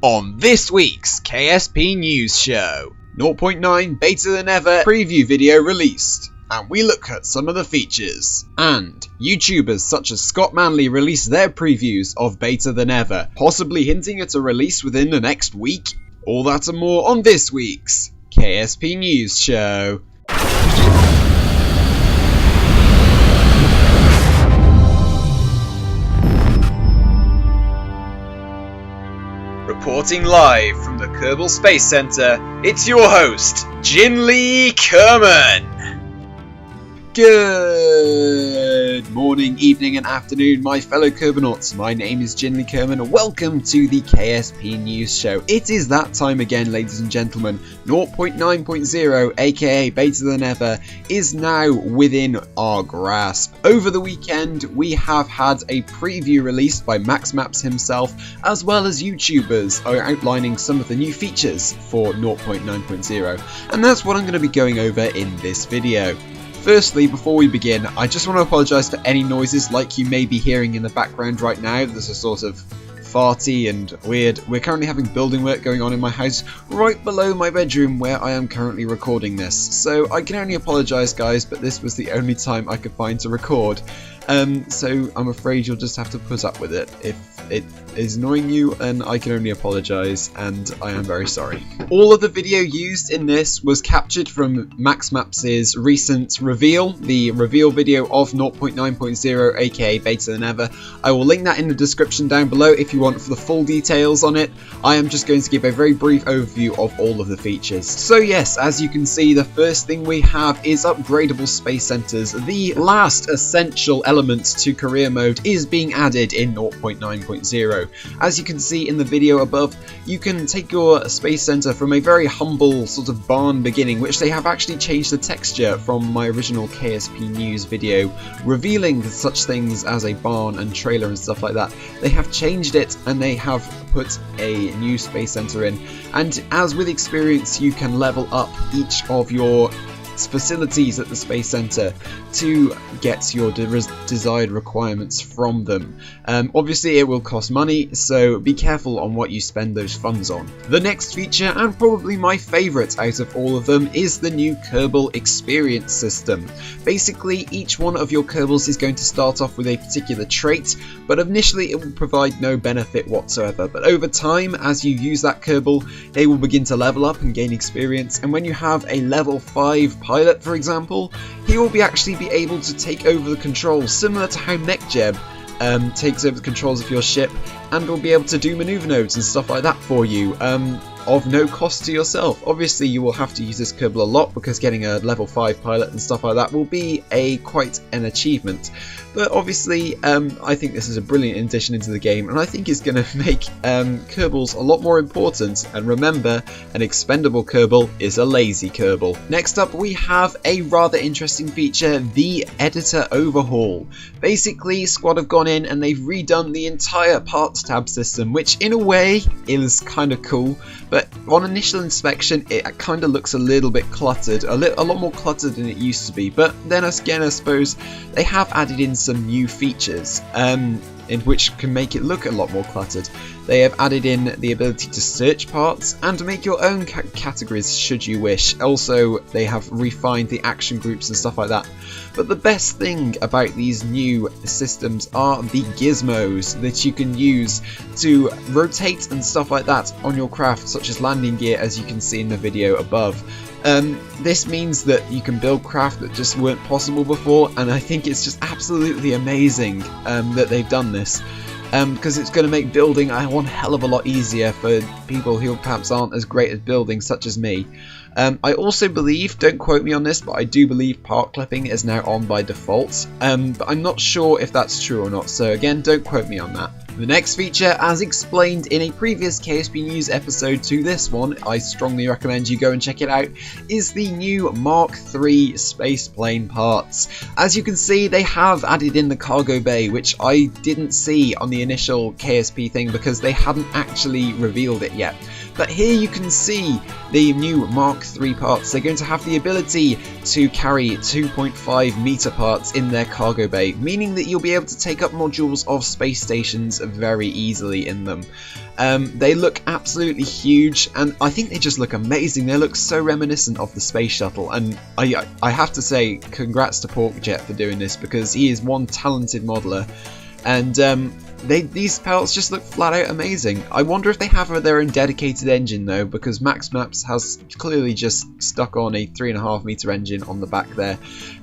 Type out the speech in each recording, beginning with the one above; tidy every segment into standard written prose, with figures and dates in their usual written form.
On this week's KSP News Show, 0.9 Beta Than Ever preview video released, and we look at some of the features. And YouTubers such as Scott Manley release their previews of Beta Than Ever, possibly hinting at a release within the next week. All that and more on this week's KSP News Show. Reporting live from the Kerbal Space Center, it's your host, Jinli Kerman. Good morning, evening and afternoon, my fellow Kerbonauts. My name is Jinli Kerman and welcome to the KSP News Show. It is that time again, ladies and gentlemen. 0.9.0, aka Beta Than Ever, is now within our grasp. Over the weekend, we have had a preview released by Max Maps himself, as well as YouTubers are outlining some of the new features for 0.9.0, and that's what I'm going to be going over in this video. Firstly, before we begin, I just want to apologise for any noises like you may be hearing in the background right now. There's a sort of farty and weird. We're currently having building work going on in my house right below my bedroom where I am currently recording this. So I can only apologise, guys, but this was the only time I could find to record. So I'm afraid you'll just have to put up with it. If it is annoying you, and I can only apologise, and I am very sorry. All of the video used in this was captured from Max Maps' recent reveal, the reveal video of 0.9.0, aka Beta Than Ever. I will link that in the description down below if you want for the full details on it. I am just going to give a very brief overview of all of the features. So yes, as you can see, the first thing we have is upgradable space centers. The last essential element to career mode is being added in 0.9.0. As you can see in the video above, you can take your space center from a very humble sort of barn beginning, which they have actually changed the texture from my original KSP News video, revealing such things as a barn and trailer and stuff like that. They have changed it and they have put a new space center in, and as with experience, you can level up each of your facilities at the space center to get your desired requirements from them. Obviously it will cost money, so be careful on what you spend those funds on. The next feature, and probably my favourite out of all of them, is the new Kerbal experience system. Basically, each one of your Kerbals is going to start off with a particular trait, but initially it will provide no benefit whatsoever. But over time, as you use that Kerbal, they will begin to level up and gain experience, and when you have a level 5 pilot, for example, he will actually be able to take over the controls, similar to how MechJeb takes over the controls of your ship, and will be able to do maneuver nodes and stuff like that for you, of no cost to yourself. Obviously you will have to use this Kerbal a lot, because getting a level 5 pilot and stuff like that will be quite an achievement. But obviously I think this is a brilliant addition into the game, and I think it's going to make Kerbals a lot more important. And remember, an expendable Kerbal is a lazy Kerbal. Next up, we have a rather interesting feature, the editor overhaul. Basically, Squad have gone in and they've redone the entire parts tab system, which in a way is kind of cool, but on initial inspection it kind of looks a little bit cluttered, a lot more cluttered than it used to be. But then again, I suppose they have added in some new features in which can make it look a lot more cluttered. They have added in the ability to search parts and make your own categories should you wish. Also, they have refined the action groups and stuff like that. But the best thing about these new systems are the gizmos that you can use to rotate and stuff like that on your craft, such as landing gear, as you can see in the video above. This means that you can build craft that just weren't possible before, and I think it's just absolutely amazing that they've done this, because it's going to make building one hell of a lot easier for people who perhaps aren't as great at building, such as me. I also believe, don't quote me on this, but I do believe part clipping is now on by default, but I'm not sure if that's true or not, so again, don't quote me on that. The next feature, as explained in a previous KSP News episode to this one, I strongly recommend you go and check it out, is the new Mark III spaceplane parts. As you can see, they have added in the cargo bay, which I didn't see on the initial KSP thing because they hadn't actually revealed it yet. But here you can see the new Mark III parts. They're going to have the ability to carry 2.5 meter parts in their cargo bay, meaning that you'll be able to take up modules of space stations very easily in them. They look absolutely huge, and I think they just look amazing. They look so reminiscent of the space shuttle, and I have to say congrats to Porkjet for doing this, because he is one talented modeler, and these parts just look flat out amazing. I wonder if they have their own dedicated engine though, because Max Maps has clearly just stuck on a 3.5 meter engine on the back there,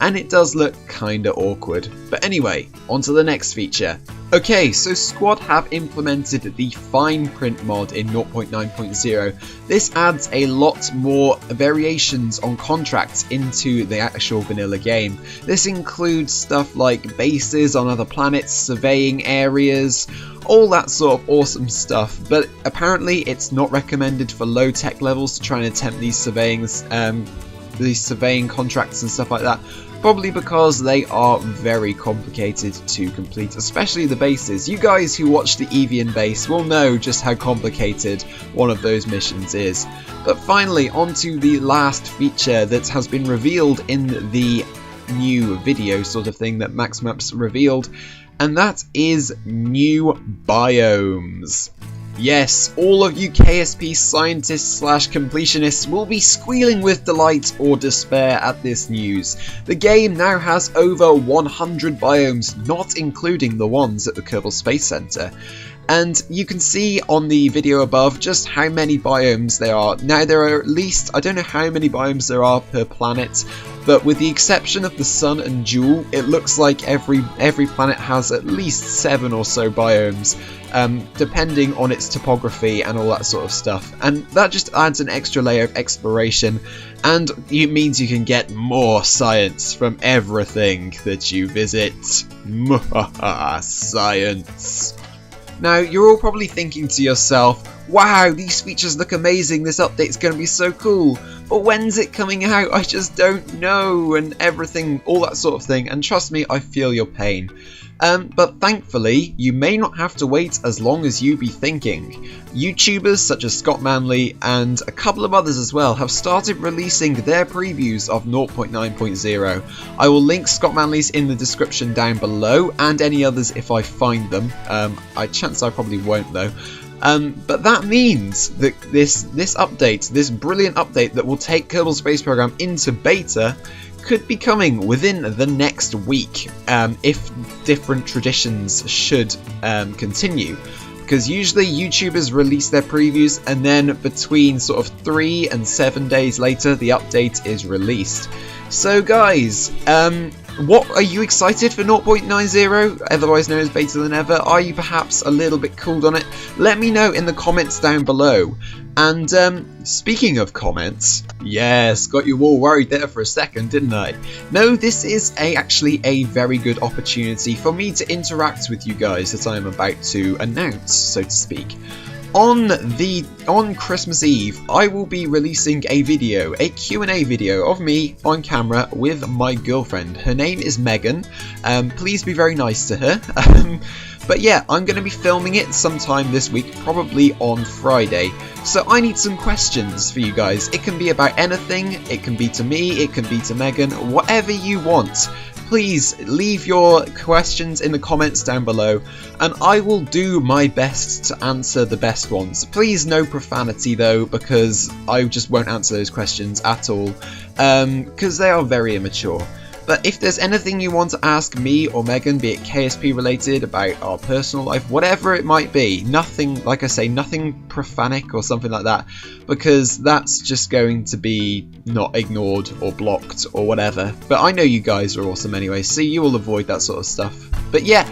and it does look kinda awkward. But anyway, on to the next feature. Okay, so Squad have implemented the fine print mod in 0.9.0. This adds a lot more variations on contracts into the actual vanilla game. This includes stuff like bases on other planets, surveying areas, all that sort of awesome stuff, but apparently it's not recommended for low tech levels to try and attempt these surveying contracts and stuff like that. Probably because they are very complicated to complete, especially the bases. You guys who watch the Evian base will know just how complicated one of those missions is. But finally, on to the last feature that has been revealed in the new video sort of thing that Max Maps revealed, and that is new biomes. Yes, all of you KSP scientists / completionists will be squealing with delight or despair at this news. The game now has over 100 biomes, not including the ones at the Kerbal Space Center. And you can see on the video above just how many biomes there are. Now there are at least, I don't know how many biomes there are per planet, but with the exception of the Sun and Jewel, it looks like every planet has at least 7 or so biomes, depending on its topography and all that sort of stuff. And that just adds an extra layer of exploration, and it means you can get more science from everything that you visit. Science. Now, you're all probably thinking to yourself, wow, these features look amazing, this update's going to be so cool, but when's it coming out? I just don't know, and everything, all that sort of thing, and trust me, I feel your pain. But thankfully, you may not have to wait as long as you be thinking. YouTubers such as Scott Manley and a couple of others as well have started releasing their previews of 0.9.0. I will link Scott Manley's in the description down below, and any others if I find them. Chance I probably won't though. But that means that this update, this brilliant update that will take Kerbal Space Program into beta, could be coming within the next week, if different traditions should continue. Because usually YouTubers release their previews and then between sort of 3 and 7 days later the update is released. So guys, what are you excited for 0.90, otherwise known as Beta Than Ever? Are you perhaps a little bit cooled on it? Let me know in the comments down below. And speaking of comments, yes, got you all worried there for a second, didn't I? No, this is actually a very good opportunity for me to interact with you guys that I am about to announce, so to speak. On Christmas Eve, I will be releasing a video, a Q&A video of me on camera with my girlfriend. Her name is Megan. Please be very nice to her. But yeah, I'm going to be filming it sometime this week, probably on Friday. So I need some questions for you guys. It can be about anything, it can be to me, it can be to Megan, whatever you want. Please leave your questions in the comments down below, and I will do my best to answer the best ones. Please no profanity though, because I just won't answer those questions at all, because they are very immature. But if there's anything you want to ask me or Megan, be it KSP related, about our personal life, whatever it might be, nothing, like I say, nothing profanic or something like that, because that's just going to be not ignored or blocked or whatever. But I know you guys are awesome anyway, so you will avoid that sort of stuff. But yeah,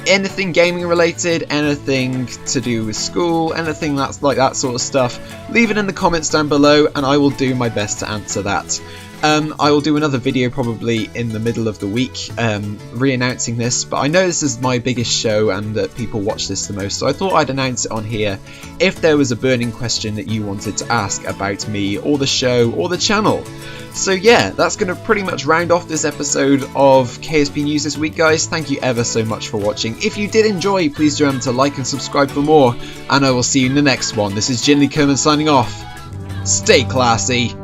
anything gaming related, anything to do with school, anything that's like that sort of stuff, leave it in the comments down below and I will do my best to answer that. I will do another video probably in the middle of the week re-announcing this, but I know this is my biggest show and that people watch this the most, so I thought I'd announce it on here if there was a burning question that you wanted to ask about me or the show or the channel. So yeah, that's going to pretty much round off this episode of KSP News this week, guys. Thank you ever so much for watching. If you did enjoy, please remember to like and subscribe for more, and I will see you in the next one. This is Jinley Kerman signing off. Stay classy.